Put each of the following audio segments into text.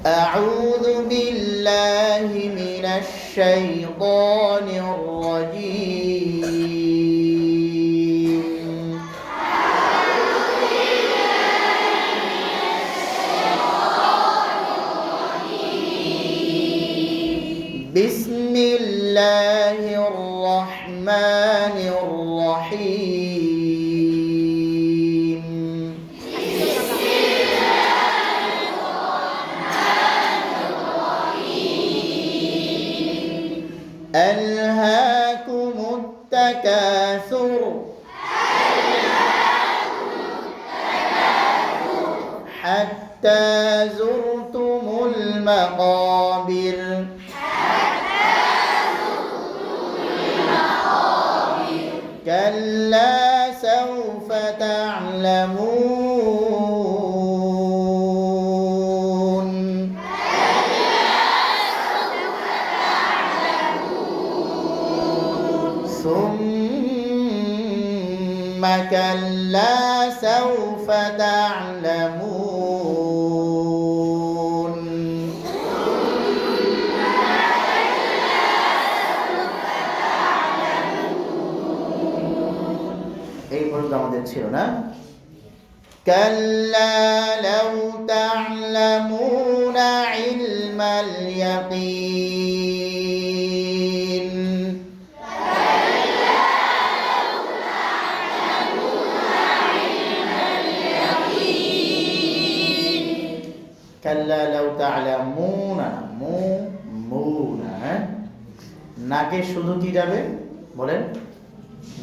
أعوذ بالله من الشيطان الرجيم بسم الله الرحمن الرحيم ألهاكم التكاثر حتى زرتم المقابر كلا سوف تعلمون ثم كلا سوف تعلمون এই পর্যন্ত আমাদের ছিল না كلا لو تعلمون علم اليقين كلا لو تعلمون নাকে শুধু কি যাবে বলেন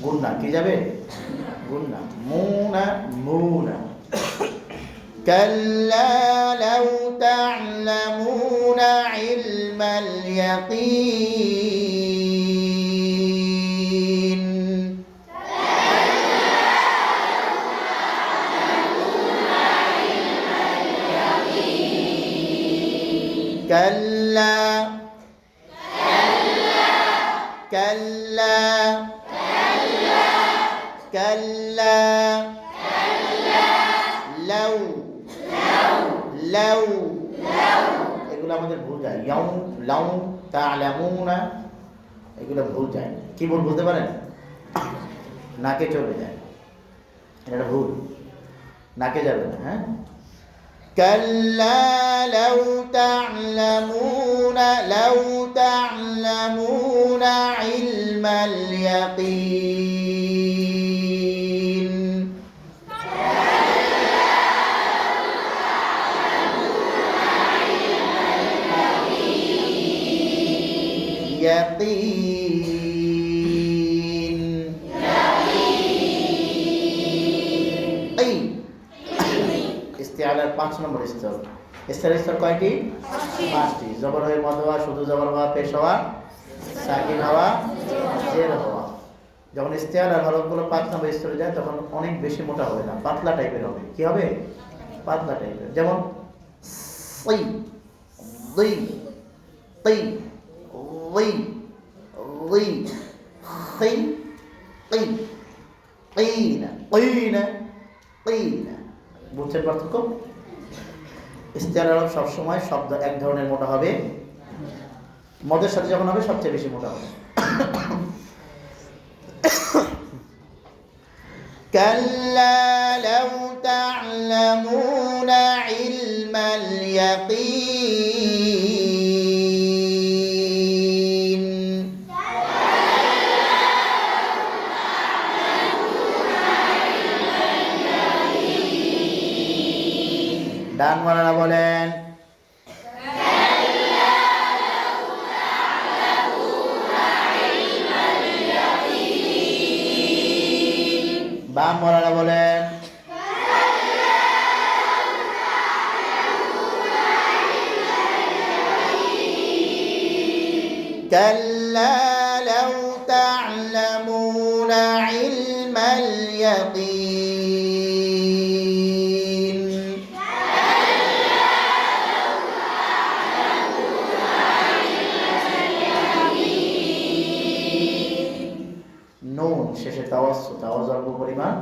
গুন্না কি যাবে গুন্না মুনা كلا لو تعلمون علم اليقين كلا كلا كلا لو এগুলো আমাদের ভুল যায় লাউ তা'লামুনা এগুলো ভুল যায় কি ভুল বলতে পারেন নাকে চলে যায় এটা ভুল নাকে যাবে না হ্যাঁ كلا لو تعلمون علم اليقين يقين ইস্তিআলার 5 নম্বর স্তর স্তর কয়টি 5টি জবর হয়ে মদ হওয়া শুধু জবর হওয়া পেশ হওয়া সাকিন হওয়া জের হওয়া যখন ইস্তিআলার হরফগুলো 5 নম্বর স্তরে যায় তখন অনেক বেশি মোটা হবে না পাতলা টাইপের হবে কি হবে পাতলা টাইপের যেমন সই জি তি রি রি খি কি কিনা বুঝছেন পার্থক্য ইস্তিআলার হরফ সবসময় শব্দ এক ধরনের মোটা হবে মদের সাথে যখন হবে সবচেয়ে বেশি মোটা হবে كلا لو تعلمون علم اليقين ডান ওয়ালারা বলেন বাম ওয়ালারা বলেন كلا لو تعلمون علم اليقين নুন শেষে তাওয়াসসুত আওয়াজ অল্প পরিমাণ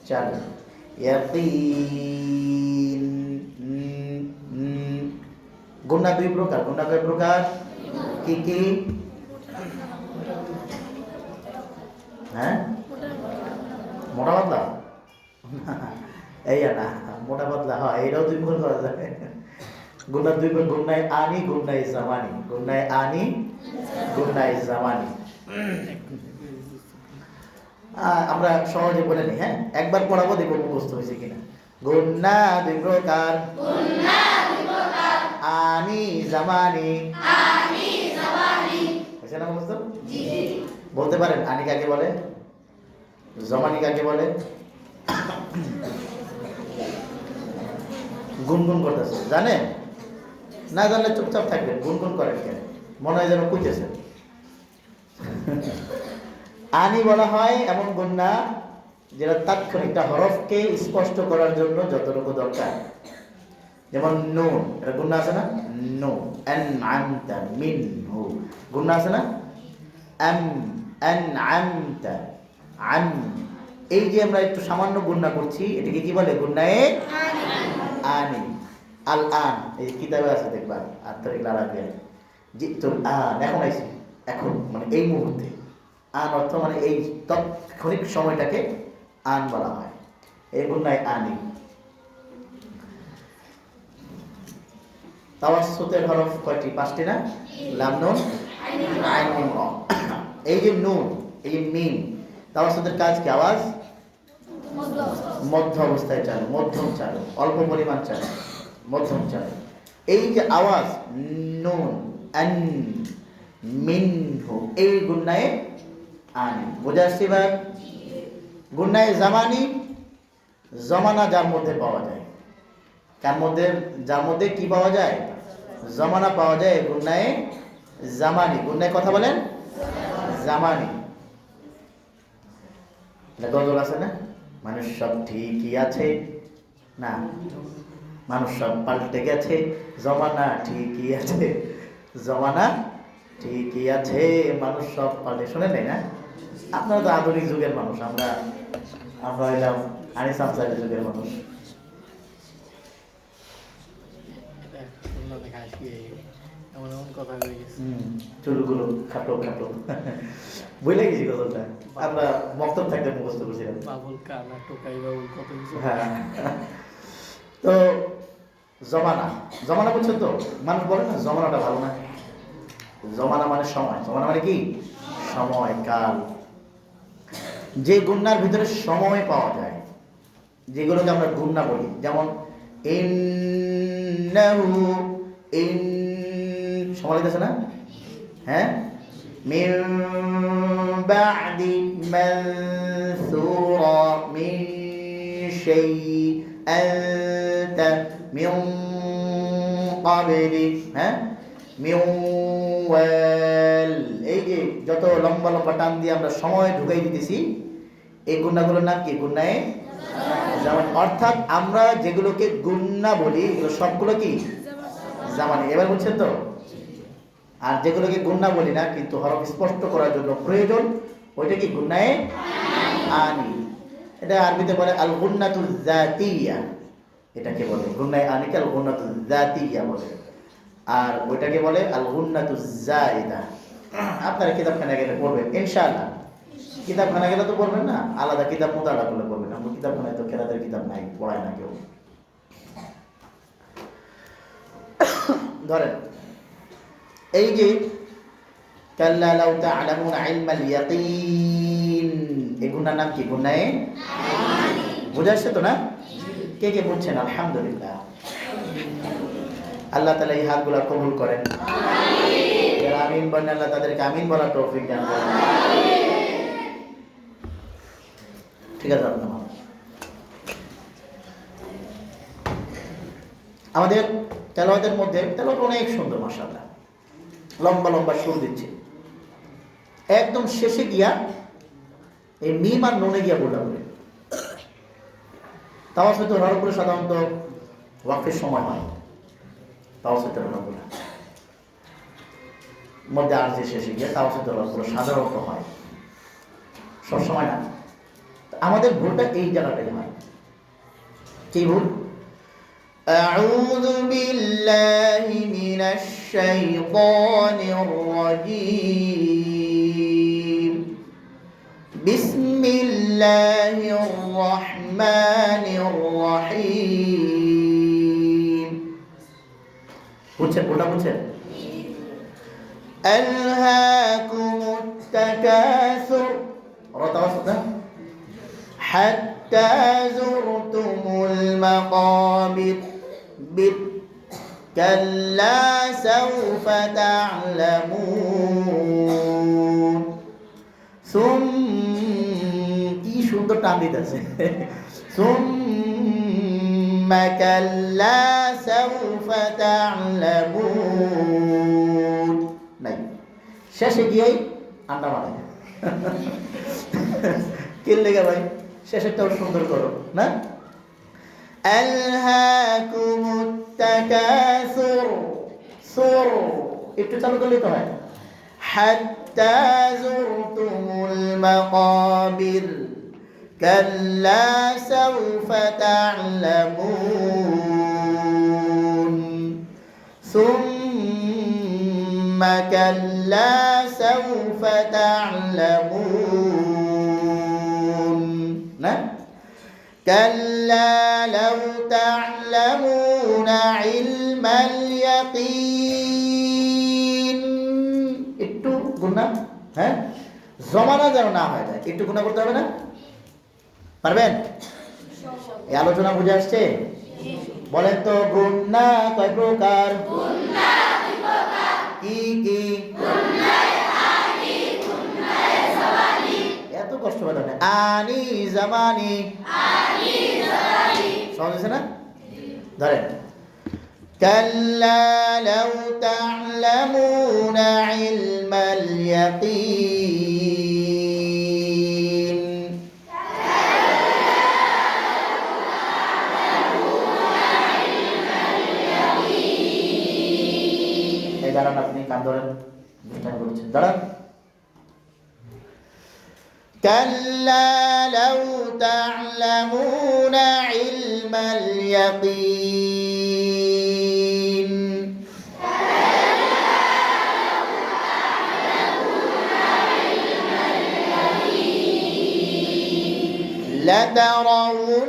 চালু ইয়াকিন গুণনা দুই প্রকার। গুণনা কয় প্রকার? কি কি? হ্যাঁ, মোটা পাতলা এই না, মোটা পাতলা হয়, এটাও দুই প্রকার করা যায়। গুণনা দুই প্রকার, গুণনায় আনি, গুণনায় জামানি। গুণনায় আনি, গুণনায় জামানি। আমরা সহজে বলে নিই। হ্যাঁ, একবার পড়াবো, দেখবো মুখস্থ হয়েছে কিনা। গুণনা দুই প্রকার, আনি জামানি। হয়েছে না মুখস্থ? বলতে পারেন আনি কাকে বলে, জমানি কাকে বলে? গুনগুন করতেছে, জানেন? না জানলে চুপচাপ থাকবেন, গুনগুন করেন কেন? মনে হয় যেন কইতেছেন। আনি বলা হয় এমন গুণনা যেটা তাৎক্ষণিকটা হরফকে স্পষ্ট করার জন্য যতটুকু দরকার। যেমন নুন, এটা গুণনা আছে না? নু আনআমতা মিনহু, গুণনা আছে না? আনআমতা আন। এই যে আমরা একটু সামান্য গুণনা করছি, এটাকে কি বলে? গুণনায়ে আনি। আল আন, এই কিতাবে আছে দেখবা, আন্তরিক লালাকে জিতুল আন, এখন আইছি, এখন মানে এই মুহূর্তে। আন অর্থ মানে এই তাৎক্ষণিক সময়টাকে আন বলা হয়, এই গুণনায় আনি। তাওয়াসসুতের হরফ কয়টি? 5টি না? লাম, নুন, আইন, মিম, র। এই যে নুন, এই যে মিম, তাওয়াসসুতের কাজ কি? আওয়াজ মধ্য অবস্থায় চালু, মধ্যম চালু, অল্প পরিমাণ চালু, মধ্যম চালু। এই যে আওয়াজ নুন, আন, মিনহু, এই গুণনায় আনি। বোঝা আসছে এবার? গুণনায় জামানি, জমানা যার মধ্যে পাওয়া যায়। কার মধ্যে? যার মধ্যে কি পাওয়া যায়? জমানা পাওয়া যায়, গুণনায় জামানি। গুণনায় কথা বলেন জামানি। গজল আছে না? মানুষ সব ঠিকই আছে, না মানুষ সব পাল্টে গেছে, জমানা ঠিকই আছে, জমানা ঠিকই আছে, মানুষ সব পাল্টে। শোনেন নাই না? আপনারা তো আধুনিক যুগের মানুষ, আমরা এলাম আনিস আনসারী যুগের মানুষ। চুলগুলো খাটো খাটো বলে গেছি গজলটা, আমরা মক্তব থাকতে মুখস্থ করছিলাম। হ্যাঁ, তো জমানা, জমানা বলছেন তো, মানুষ বলে না জমানাটা ভালো না। জমানা মানে সময়, জমানা মানে কি? সময়, কাল। যে গুণনার ভিতরে সময় পাওয়া যায়, যেগুলোকে আমরা গুণনা বলি, যেমন ইন্নাহু, ইন, সময় লাগতেছে না? হ্যাঁ, মিন বাদি মানসুরা মিন শাই আনতা মিন ক্বাবলি, হ্যাঁ, মিন ওয়াল। এই যে যত লম্বা লম্বা টান দিয়ে আমরা সময় ঢুকাই দিতেছি, এই গুণনাগুলোর নাম কি? গুণনায়ে জামানি। অর্থাৎ আমরা যেগুলোকে গুণনা বলি, এগুলো সবগুলো কি? জামানি। এবার বুঝছেন তো? আর যেগুলোকে গুণনা বলি না কিন্তু হরফ স্পষ্ট করার জন্য প্রয়োজন, ওইটা কি? গুণনায়ে আনি। এটা আরবিতে বলে আল গুন্নাতুল জাতিয়া, এটাকে বলে গুণনায়ে আনিকে আল গুন্নাতুল জাতিয়া বলে। আর ওইটাকে বলে আল গুন্নাতুজ জাইদা। আপনারা কিতাবখানা গেলে পড়বেন ইনশাআল্লাহ। কিতাবখানা গেলে তো পড়বেন না, আলাদা কিতাব মোতালা করলে পড়বেন। আমরা কিতাবখানায় তো কেরাতের কিতাব নাই, পড়ায় না কেউ। ধরেন এই যে কাল্লা লাউ তা'লামুনা ইলমাল ইয়াকিন, এই গুণার নাম কি? গুণনায়ে আনি। বুঝা আসছে তো না? কে কে বুঝছেন? আলহামদুলিল্লাহ। আল্লাহ তাআলা এই হাতগুলো কবুল করেন। আমিন। যারা আমিন বলেন আল্লাহ তাদেরকে আমিন বলার তৌফিক দান করেন। ঠিক আছে আপনারা, আমাদের তেলাওয়াতের মধ্যে তেলাওয়াত অনেক সুন্দর মাশাআল্লাহ, লম্বা লম্বা সুর দিচ্ছে। একদম শেষে গিয়া এই মিম আর নুনে গিয়া বলা বলে। তাওয়াসুতের হরফগুলো সাধারণত ওয়াকফের সময় হয়, তাওয়াসুতের হরফগুলো মধ্যে আর যে শেষে গিয়া তাওয়াসুতের হরফগুলো সাধারণত হয়, সবসময় না। আমাদের ভুলটা এই জায়গাটাই হয়। কি ভুল? আউযু বিল্লাহি من الشيطان الرجيم بسم الله الرحمن الرحيم বুঝছেন ওটা বুঝছেন ألهاكم التكاثر حتى زرتم المقابر كلا سوف تعلمون কি সুন্দর টান দিতেছে ثم كلا سوف تعلمون নাই শেষে গিয়েই আন্ডা মারে কি লেগে ভাই শেষেরটাও সুন্দর করো না আলহাকুমুত তাকাসুর সুর একটু চালু করলে তো হয় হাত্তা যুরতুমুল মাকাবির কাল্লা সাওফা তা'লামুন সুম্মা কাল্লা সাওফা তা'লামুন না كلا لو تعلمون علم اليقين একটু গুণা হ্যাঁ জমানা যেন না হয় যায় একটু গুণা করতে হবে না পারবেন এই আলোচনা বুঝে আসছে বলেন তো গুণা কয় প্রকার গুণা দুই প্রকার কি কি এত কষ্ট হবে না আনি জামানি সহজ আছে না ধরেন কাল্লা লাউ তা'লামুনা ইলমাল ইয়াকিন এই দাঁড়ান আপনি কান ধরেন বুঝতে বলছেন দাঁড়ান كلا لو تعلمون علم اليقين لترون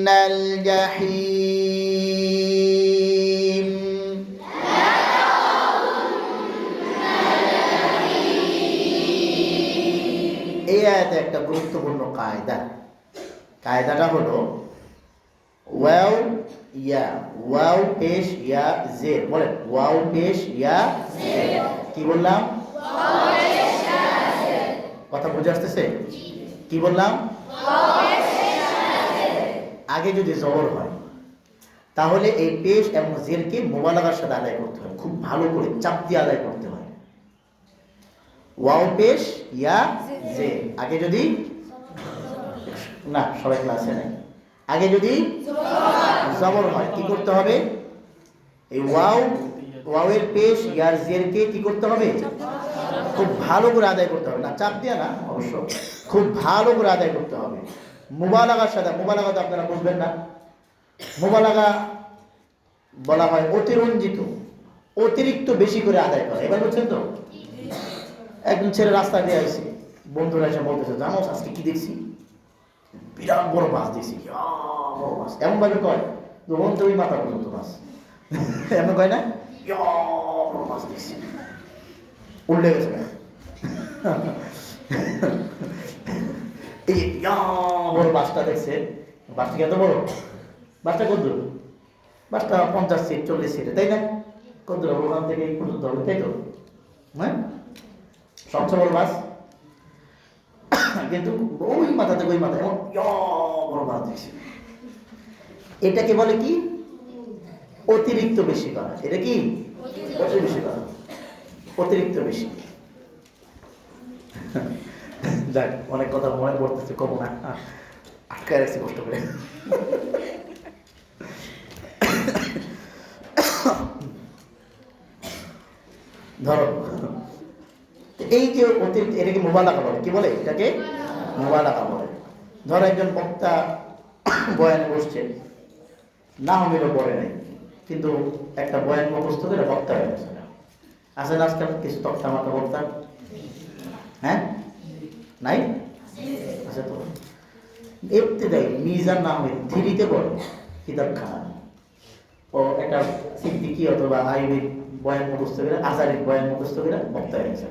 الجحيم এই আয়াতে একটা গুরুত্বপূর্ণ কায়দাটা হলো ওয়াও পেশ ইয়া জের বলেন ওয়াও পেশ ইয়া জের কি বললাম কথা বুঝে আসতেছে কি বললাম আগে যদি জবর হয় তাহলে এই পেশ এবং জেরকে মুবালাগার সাথে আদায় করতে হয় খুব ভালো করে চাপ দিয়ে আদায় করতে হয় ওয়াও পেশ ইয়া জে আগে যদি না সবাই ক্লাসে নাই আগে যদি জবর হয় কি করতে হবে এই ওয়াওয়ের পেশ ইয়ার জেরকে কি করতে হবে খুব ভালো করে আদায় করতে হবে না চাপ দিয়ে না অবশ্য খুব ভালো করে আদায় করতে হবে মুবালাগার সাথে মুবালাগা তো আপনারা বুঝবেন না মুবালাগা বলা হয় অতিরিক্ত বেশি করে আদায় করা এবার বুঝছেন তো একজন ছেলে রাস্তা দিয়ে আসছে বন্ধুরা এসে বলতেছে জানো আজকে কি দেখছি বিরাট বড় মাছ দেখছি বড় মাছ এমন ভাবে কয় যখন তো ওই মাথা পর্যন্ত মাছ এমন কয় না বড় মাছ দেখছি উল্টে গেছে এই বড় মাছটা দেখছে বাসটা কত বড় বাসটা কত দূর বাসটা 50 সিট 40 সিট তাই না কত দূর ওখান থেকে এই পর্যন্ত হবে তাই তো হ্যাঁ সবচেয়ে বড় মাছ কিন্তু ওই মাথা থেকে ওই মাথা এমন বড় মাছ দেখছি এটাকে বলে কি অতিরিক্ত বেশি করা এটা কি বেশি করা অতিরিক্ত বেশি যাক অনেক কথা মনে পড়তেছে কম না আটকায় রাখছি কষ্ট করে ধরো এই যে অতিরিক্ত এটাকে মুবালাগা বলে কি বলে এটাকে মুবালাগা বলে ধরো একজন বক্তা বয়ানে বসছে না হমিরও পড়ে নাই কিন্তু একটা বয়ান মুখস্থ করে বক্তা হয়ে গেছে। আসলে আজকাল কিছু তক্তা মাথা বক্তা, হ্যাঁ নাই? আচ্ছা, তো ইবতিদাই মিজান নামে থ্রিতে পড়ে কিতাবখানা, ও একটা সিদ্দিকি অথবা আইবির বয়ান মুখস্থ করে, আজারির বয়ান মুখস্থ করে বক্তা হয়ে গেছে।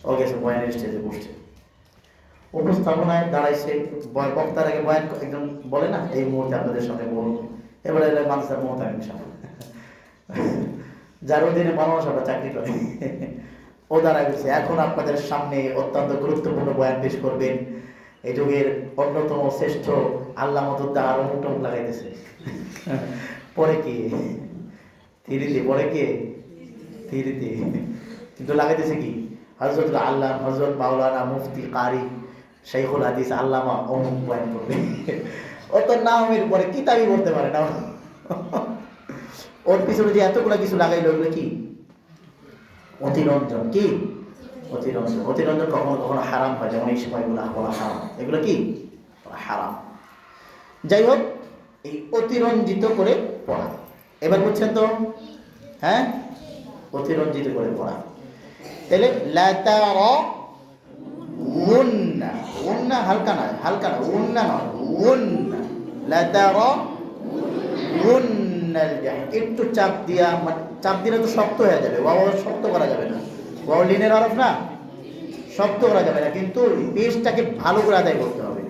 ও গেছে বয়ানের স্টেজে বসছে, উপস্থাপনায় দাঁড়াইছে, বক্তার আগে বয়ান একজন বলে না, এই মুহূর্তে আপনাদের সামনে বলুন, এবারে মানুষের মহতামিম সাহেব, যার অধীনে মানুষ আমরা চাকরি করে, ও দাঁড়ায় গেছে, এখন আপনাদের সামনে অত্যন্ত গুরুত্বপূর্ণ বয়ান পেশ করবেন এই যুগের অন্যতম শ্রেষ্ঠ আল্লাহ মদুদ্দা, আর মুখ লাগাইতেছে। পরে কি থিরিতে, পরে কে থিরিতে, কিন্তু লাগাইতেছে কি হযরত আল্লাহ, হযরত মাওলানা মুফতি কারি শাইখুল হাদিস আল্লামা অমুক বয়ান করবে। ও তো নামের পরে কিতাবই পড়তে পারে না, ওর পিছনে যে এতগুলো কিছু লাগাইলো, ওগুলো কি অতিরঞ্জন, কি অতিরঞ্জন। অতিরঞ্জন কখনো কখনো হারাম হয়, যেমন এই সময়গুলো বলা হারাম, এগুলো কি হারাম। যাই হোক, এই অতিরঞ্জিত করে পড়া, এবার বুঝছেন তো? হ্যাঁ, অতিরঞ্জিত করে পড়া। তাহলে লাতারা উন্না, উন্না হালকা না, হালকা না, উন্না নয়, উন্না, লাতারা উন্নাল জাহিম, একটু চাপ দিয়া, চাপ দিলে তো শক্ত হয়ে যাবে, ওয়াও শক্ত করা যাবে না, ওয়াও লিনের হরফ না, শক্ত করা যাবে না, কিন্তু পেশটাকে ভালো করে আদায় করতে হবে।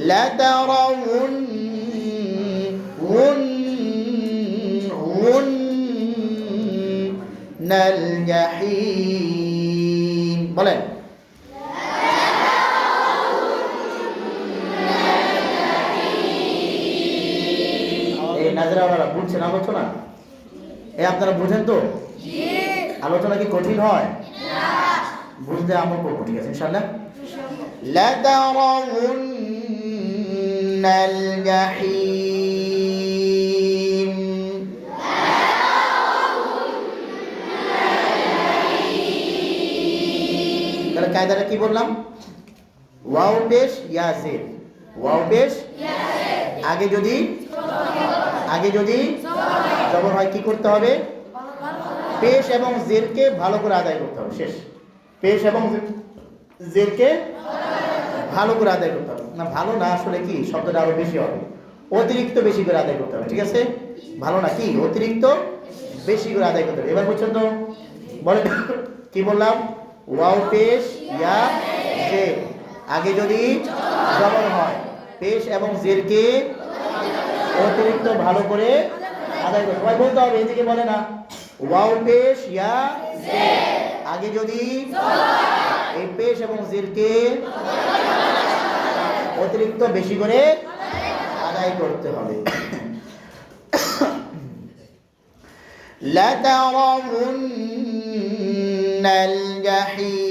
লাতারা উন্নাল জাহিম, বলেন নাজরা, বুঝছেন আলোচনা? আপনারা বুঝেন তো? আলোচনা কি কঠিন হয়? বুঝতে আমার করবো, ঠিক আছে ইনশাআল্লাহ। লাতারাউন্নাল জাহিম, তাহলে কায়দাটা কি বললাম? ওয়াও পেশ ইয়া জের, ওয়াও পেশ আগে যদি জবর হয় কি করতে হবে? পেশ এবং জেরকে ভালো করে আদায় করতে হবে। শেষ, পেশ এবং জেরকে ভালো করে আদায় করতে হবে। না ভালো না, আসলে কি শব্দটা আরো বেশি হবে, অতিরিক্ত বেশি করে আদায় করতে হবে, ঠিক আছে? ভালো না, কি অতিরিক্ত বেশি করে আদায় করতে হবে। এবার বুঝছেন তো? বলেন কি বললাম? ওয়াও পেশ ইয়া জের আগে যদি জবর হয়, পেশ এবং জেরকে অতিরিক্ত ভালো করে আদায় করতে হবে। বলতে হবে, এদিকে বলে না, ওয়াও পেশ ইয়া আগে যদি এই পেশ এবং জেরকে অতিরিক্ত বেশি করে আদায় করতে হবে। লাতারাউন্নাল জাহিম,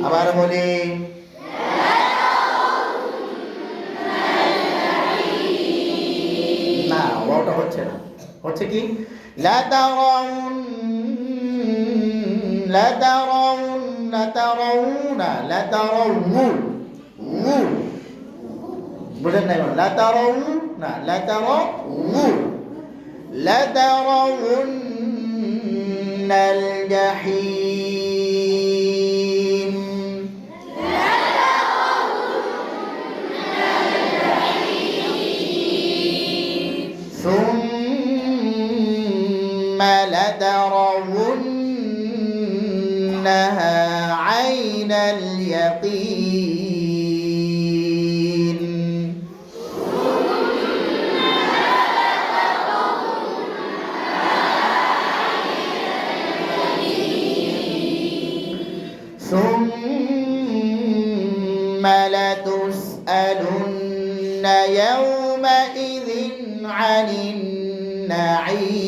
আবার বলি না, ওটা হচ্ছে না, হচ্ছে কি বুঝেন নাই? লাতারাউন্নাল জাহিম, ثم لترونها عين اليقين، ثم لتسألن يومئذ عن النعيم،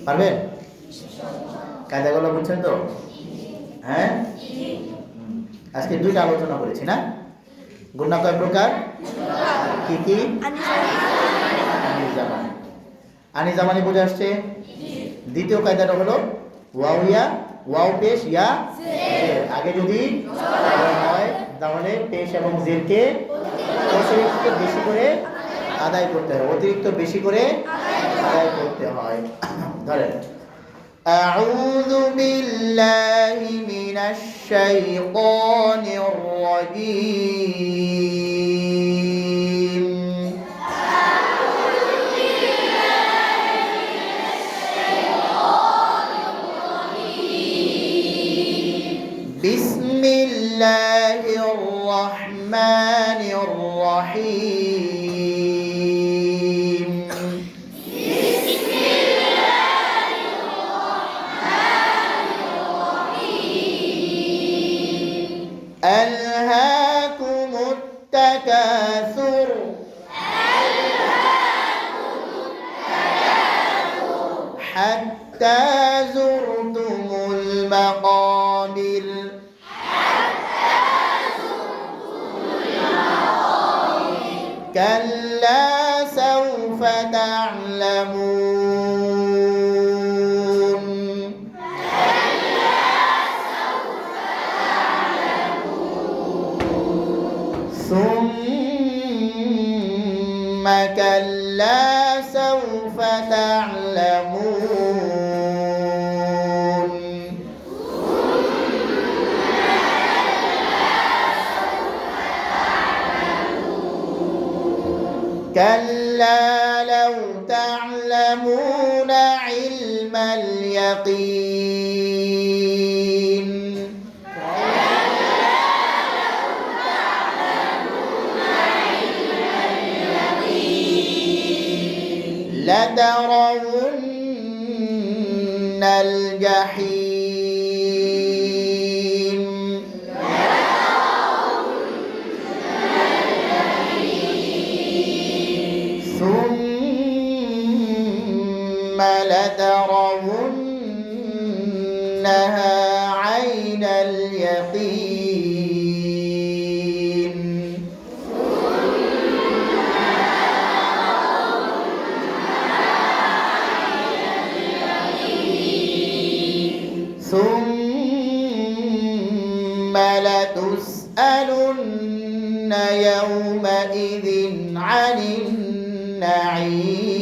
পারবেন? কায়দাগুলো বুঝছেন তো? হ্যাঁ, আজকে দুইটা আলোচনা করেছি না? গুণনা কয় প্রকার? কি কি? আনিজামানি। আনিজামানি বুঝে আসছে? দ্বিতীয় কায়দাটা হলো ওয়াউয়া, ওয়াও পেশ ইয়া জের। আগে যদি হয় তাহলে পেশ এবং জেরকে অতিরিক্ত বেশি করে আদায় করতে হয়, অতিরিক্ত বেশি করে আদায় করতে হয়। ধরেন আউযু বিল্লাহি মিনাশ শাইতানির রাজীম। বিসমিল্লাহির রহমানির রহিম। আলহাকুমুত তাকাসুর। হাত্তা যুরতুমুল মাকাবির। كلا سوف تعلمون. ثم كلا سوف تعلمون. كلا لو تعلمون علم اليقين. لترون الجحيم. ثم لترونها عين اليقين. ثم لتسألن يومئذ عن النعيم.